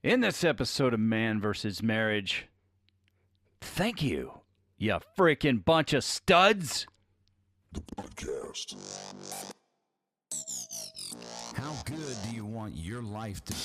In this episode of Man vs. Marriage, thank you, you freaking bunch of studs. The podcast. How good do you want your life to be?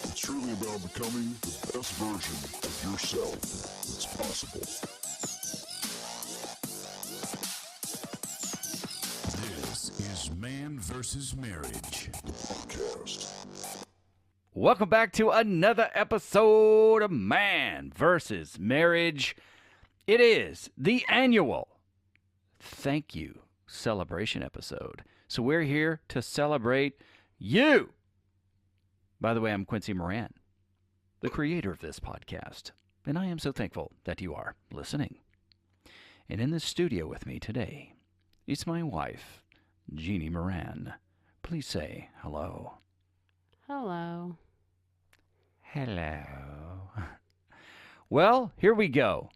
It's truly about becoming the best version of yourself that's possible. This is Man vs. Marriage. The podcast. Welcome back to another episode of Man vs. Marriage. It is the annual thank you celebration episode. So we're here to celebrate you. By the way, I'm Quincy Moran, the creator of this podcast, and I am so thankful that you are listening. And in the studio with me today is my wife, Jeannie Moran. Please say hello. Hello. Hello. Well, here we go.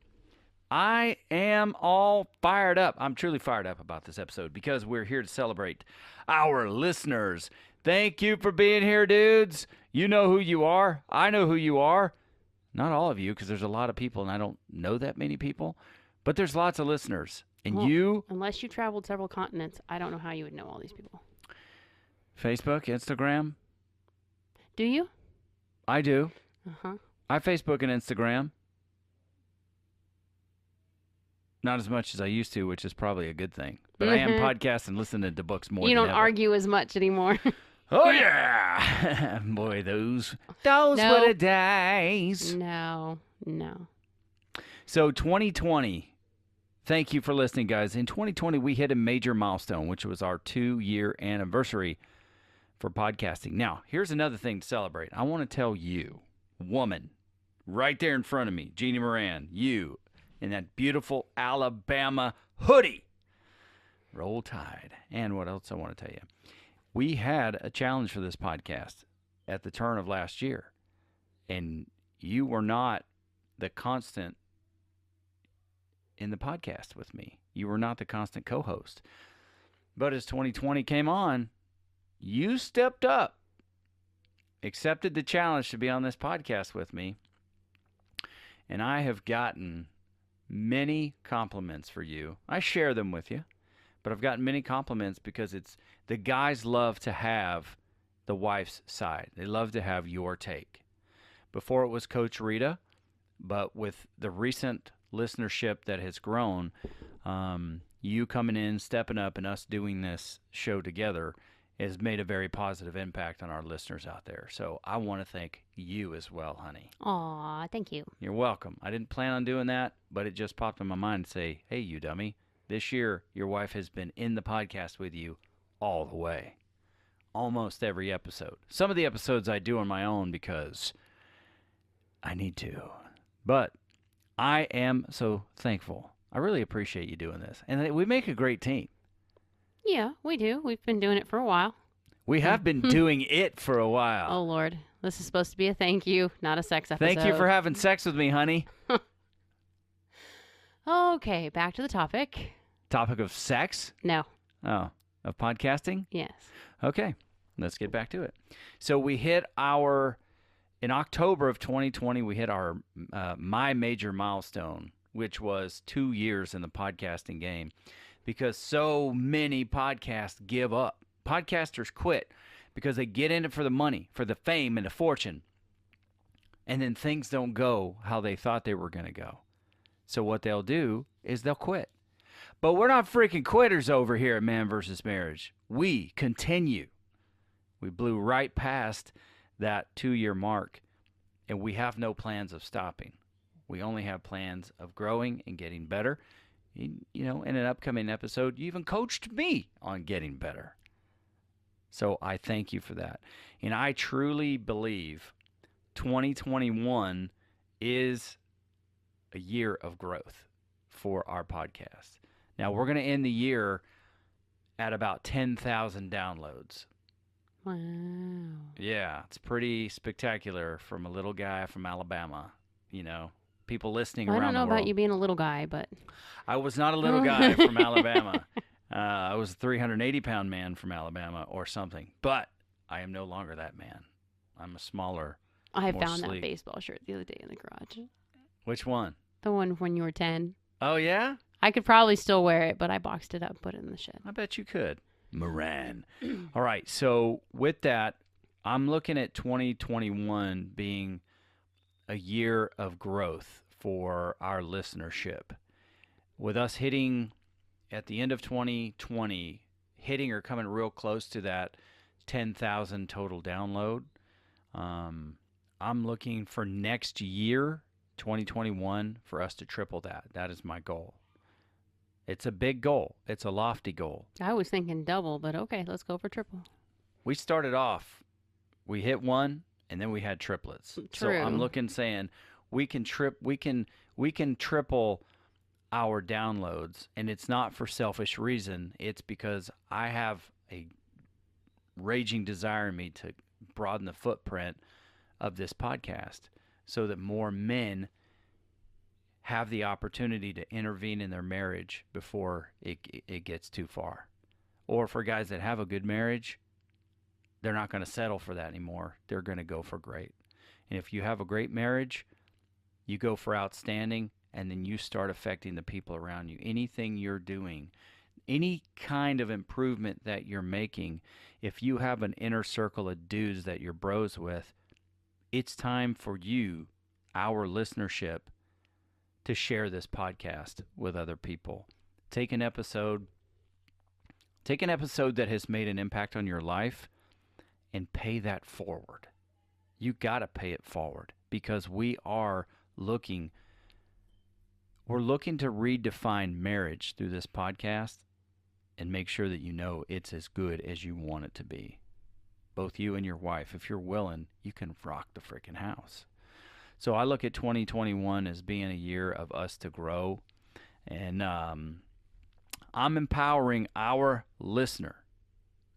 I am all fired up. I'm truly fired up about this episode because we're here to celebrate our listeners. Thank you for being here, dudes. You know who you are. I know who you are. Not all of you, because there's a lot of people, and I don't know that many people. But there's lots of listeners. And Well, you, Unless you traveled several continents, I don't know how you would know all these people. Facebook, Instagram, Do you? I do. Uh-huh. I Facebook and Instagram. Not as much as I used to, which is probably a good thing. But I am podcasting and listening to books more You than don't ever. argue as much anymore. Oh, yeah. Boy, those No. were the days. No. So 2020, thank you for listening, guys. In 2020, we hit a major milestone, which was our 2-year anniversary for podcasting. Now, here's another thing to celebrate. I want to tell you, woman, right there in front of me, Jeannie Moran, you, in that beautiful Alabama hoodie. Roll Tide. And what else I want to tell you? We had a challenge for this podcast at the turn of last year, and you were not the constant in the podcast with me. You were not the constant co-host. But as 2020 came on, you stepped up, accepted the challenge to be on this podcast with me, and I have gotten many compliments for you. I share them with you, but I've gotten many compliments because it's the guys love to have the wife's side. They love to have your take. Before it was Coach Rita, but with the recent listenership that has grown, you coming in, stepping up, and us doing this show together has made a very positive impact on our listeners out there. So I want to thank you as well, honey. Aw, thank you. You're welcome. I didn't plan on doing that, but it just popped in my mind to say, hey, you dummy, this year your wife has been in the podcast with you all the way. Almost every episode. Some of the episodes I do on my own because I need to. But I am so thankful. I really appreciate you doing this. And we make a great team. Yeah, we do. We've been doing it for a while. We have been doing it for a while. Oh, Lord. This is supposed to be a thank you, not a sex episode. Thank you for having sex with me, honey. Okay, back to the topic. Topic of sex? No. Oh, of podcasting? Yes. Okay, let's get back to it. So we hit in October of 2020, we hit our my major milestone, which was 2 years in the podcasting game, because so many podcasts give up. Podcasters quit because they get in it for the money, for the fame and the fortune, and then things don't go how they thought they were going to go. So what they'll do is they'll quit. But we're not freaking quitters over here at Man vs. Marriage. We continue. We blew right past that 2-year mark, and we have no plans of stopping. We only have plans of growing and getting better. You know, in an upcoming episode, you even coached me on getting better. So I thank you for that. And I truly believe 2021 is a year of growth for our podcast. Now, we're going to end the year at about 10,000 downloads. Wow. Yeah, it's pretty spectacular from a little guy from Alabama. You know, people listening I around don't know the world. about you being a little guy, but I was not a little guy from Alabama. I was a 380-pound man from Alabama or something. But I am no longer that man. I'm a smaller. I more found sleek. that baseball shirt the other day in the garage. Which one? The one when you were 10. Oh, yeah? I could probably still wear it, but I boxed it up and put it in the shed. I bet you could. Moran. All right. So with that, I'm looking at 2021 being a year of growth for our listenership. With us hitting at the end of 2020, hitting or coming real close to that 10,000 total download. I'm looking for next year, 2021, for us to triple that. That is my goal. It's a big goal. It's a lofty goal. I was thinking double, but okay, let's go for triple. We started off, we hit one, and then we had triplets. So I'm True. looking, saying we can triple our downloads, and it's not for selfish reason. It's because I have a raging desire in me to broaden the footprint of this podcast so that more men have the opportunity to intervene in their marriage before it gets too far. Or for guys that have a good marriage, they're not going to settle for that anymore. They're going to go for great. And if you have a great marriage, you go for outstanding, and then you start affecting the people around you. Anything you're doing, any kind of improvement that you're making, if you have an inner circle of dudes that you're bros with, it's time for you, our listenership, to share this podcast with other people. Take an episode that has made an impact on your life and pay that forward. You got to pay it forward because we're looking to redefine marriage through this podcast and make sure that you know it's as good as you want it to be. Both you and your wife, if you're willing, you can rock the freaking house. So I look at 2021 as being a year of us to grow, and I'm empowering our listener.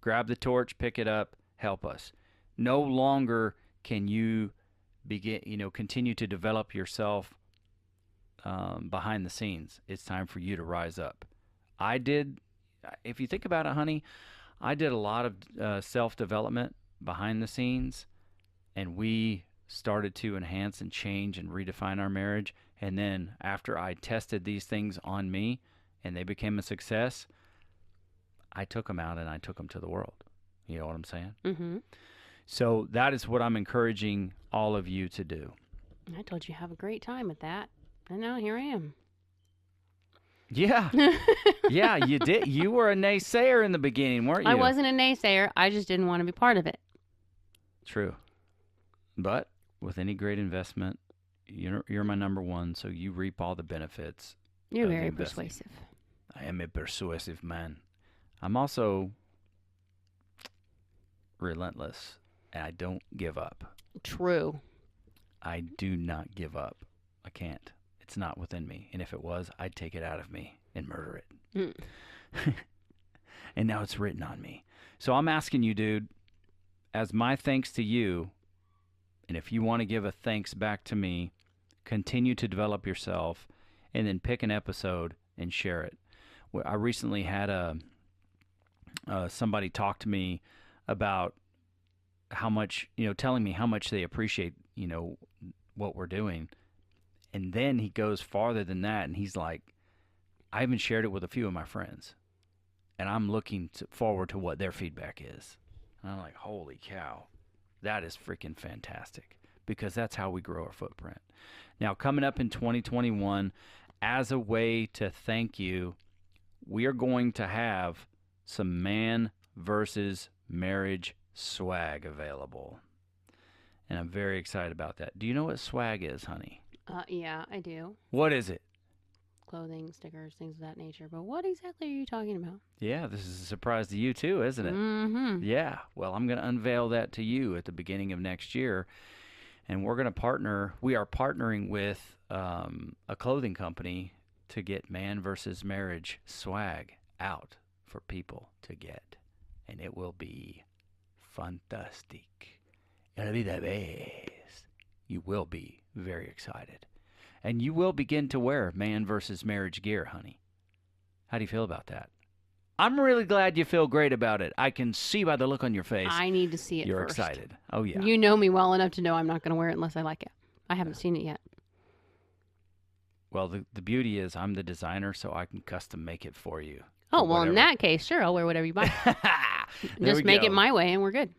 Grab the torch, pick it up, help us. No longer can you continue to develop yourself behind the scenes. It's time for you to rise up. If you think about it, honey, I did a lot of self-development behind the scenes, and we started to enhance and change and redefine our marriage. And then after I tested these things on me and they became a success, I took them out and I took them to the world. You know what I'm saying? Mm-hmm. So that is what I'm encouraging all of you to do. I told you have a great time at that, and now here I am. Yeah. Yeah, you did. You were a naysayer in the beginning, weren't you? I wasn't a naysayer. I just didn't want to be part of it. True. But with any great investment, you're my number one, so you reap all the benefits. You're of very investing. persuasive. I am a persuasive man. I'm also relentless, and I don't give up. True. I do not give up. I can't. It's not within me. And if it was, I'd take it out of me and murder it. And now it's written on me. So I'm asking you, dude, as my thanks to you, and if you want to give a thanks back to me, continue to develop yourself and then pick an episode and share it. I recently had somebody talk to me about how much, telling me how much they appreciate, what we're doing. And then he goes farther than that, and he's like, I even shared it with a few of my friends, and I'm looking forward to what their feedback is. And I'm like, holy cow, that is freaking fantastic, because that's how we grow our footprint. Now, coming up in 2021, as a way to thank you, we are going to have some man versus marriage swag available. And I'm very excited about that. Do you know what swag is, honey? Yeah, I do. What is it? Clothing, stickers, things of that nature. But what exactly are you talking about? Yeah, this is a surprise to you too, isn't it? Mm-hmm. Yeah. Well, I'm going to unveil that to you at the beginning of next year. And we're going to partner. We are partnering with a clothing company to get man versus marriage swag out for people to get. And it will be fantastic. It'll be the best. You will be very excited. And you will begin to wear man versus marriage gear, honey. How do you feel about that? I'm really glad you feel great about it. I can see by the look on your face. I need to see it You're first. excited. Oh, yeah. You know me well enough to know I'm not going to wear it unless I like it. I haven't seen it yet. Well, the beauty is I'm the designer, so I can custom make it for you. Oh, or well, in whatever. that case, sure, I'll wear whatever you buy. There Just we make go. it my way and we're good.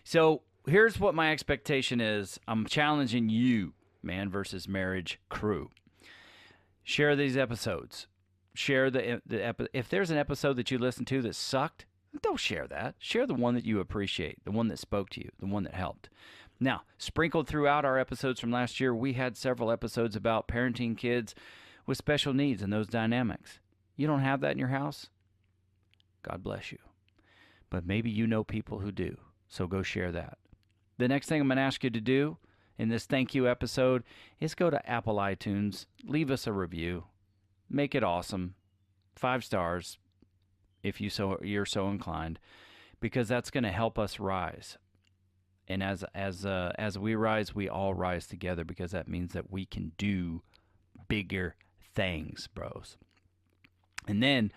So here's what my expectation is. I'm challenging you, Man versus Marriage crew. Share these episodes. Share if there's an episode that you listen to that sucked, don't share that. Share the one that you appreciate, the one that spoke to you, the one that helped. Now, sprinkled throughout our episodes from last year, we had several episodes about parenting kids with special needs and those dynamics. You don't have that in your house? God bless you. But maybe you know people who do, so go share that. The next thing I'm going to ask you to do in this thank you episode is go to Apple iTunes, leave us a review, make it awesome, 5 stars if you're so inclined, because that's going to help us rise. And as we rise, we all rise together, because that means that we can do bigger things, bros. And then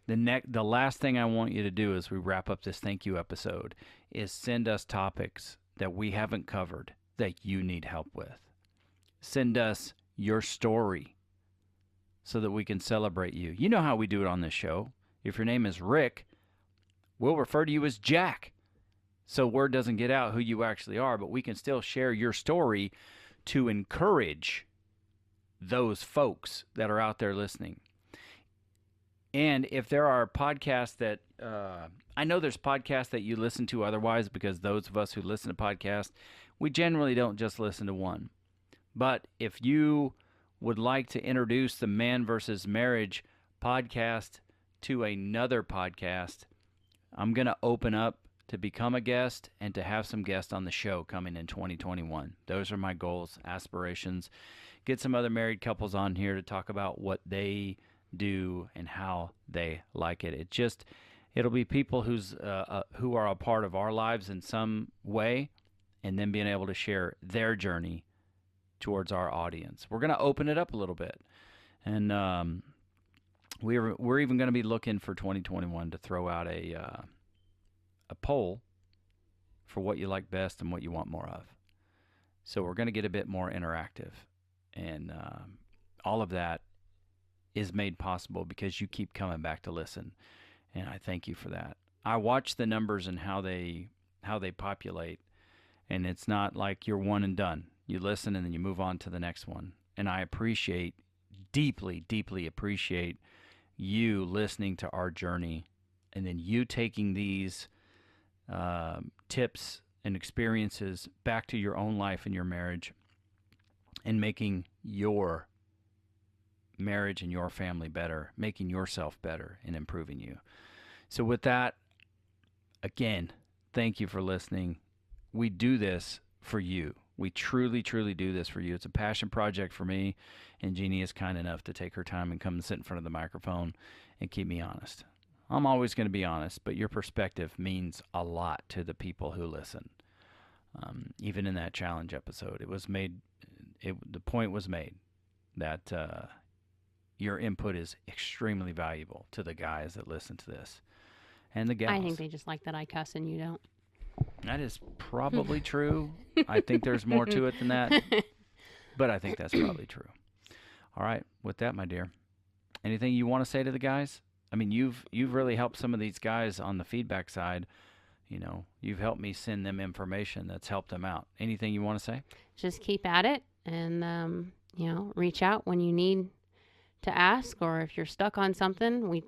the last thing I want you to do as we wrap up this thank you episode is send us topics that we haven't covered that you need help with. Send us your story so that we can celebrate you. You know how we do it on this show. If your name is Rick, we'll refer to you as Jack. So word doesn't get out who you actually are, but we can still share your story to encourage those folks that are out there listening. And if there are podcasts that, I know there's podcasts that you listen to otherwise, because those of us who listen to podcasts, we generally don't just listen to one. But if you would like to introduce the Man versus Marriage podcast to another podcast, I'm going to open up to become a guest and to have some guests on the show coming in 2021. Those are my goals, aspirations. Get some other married couples on here to talk about what they do and how they like it. It'll be people who are a part of our lives in some way, and then being able to share their journey towards our audience. We're going to open it up a little bit, and we're even going to be looking for 2021 to throw out a poll for what you like best and what you want more of. So we're going to get a bit more interactive, and all of that is made possible because you keep coming back to listen, and I thank you for that. I watch the numbers and how they populate, and it's not like you're one and done. You listen and then you move on to the next one, and I deeply appreciate you listening to our journey, and then you taking these tips and experiences back to your own life and your marriage, and making your marriage and your family better, making yourself better, and improving you. So with that, again, thank you for listening. We do this for you. We truly do this for you. It's a passion project for me, and Jeannie is kind enough to take her time and come and sit in front of the microphone and keep me honest. I'm always going to be honest, but your perspective means a lot to the people who listen. Even in that challenge episode, the point was made that your input is extremely valuable to the guys that listen to this, and the gals. I think they just like that I cuss and you don't. That is probably true. I think there's more to it than that, but I think that's probably true. All right, with that, my dear, anything you want to say to the guys? I mean, you've really helped some of these guys on the feedback side. You know, you've helped me send them information that's helped them out. Anything you want to say? Just keep at it, and reach out when you need to ask, or if you're stuck on something. We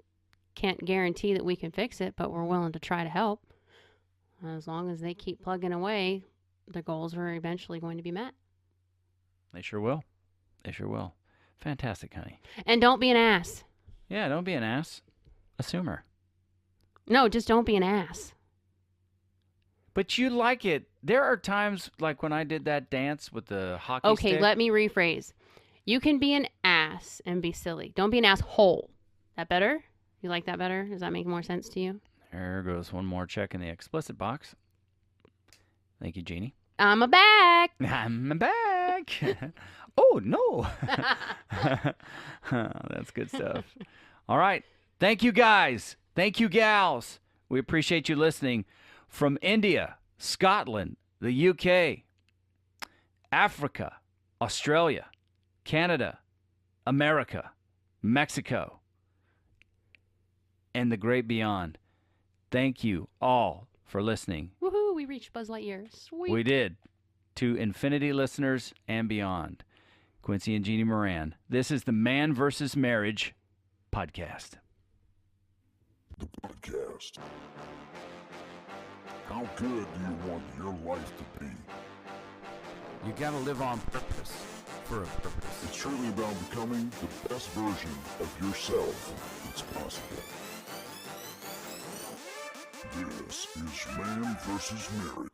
can't guarantee that we can fix it, but we're willing to try to help. As long as they keep plugging away, the goals are eventually going to be met. They sure will. They sure will. Fantastic, honey. And don't be an ass. Yeah, don't be an ass. Assumer. No, just don't be an ass. But you like it. There are times like when I did that dance with the hockey stick. Okay, let me rephrase. You can be an ass and be silly. Don't be an asshole. That better? You like that better? Does that make more sense to you? There goes one more check in the explicit box. Thank you, Jeannie. I'm a back. I'm back. Oh, no. That's good stuff. All right. Thank you, guys. Thank you, gals. We appreciate you listening from India, Scotland, the UK, Africa, Australia, Canada, America, Mexico, and the great beyond. Thank you all for listening. Woohoo, we reached Buzz Lightyear. Sweet. We did. To infinity listeners and beyond. Quincy and Jeannie Moran. This is the Man vs. Marriage podcast. The podcast. How good do you want your life to be? You gotta live on purpose, for a purpose. It's truly about becoming the best version of yourself that's possible. This is Man vs. Marriage.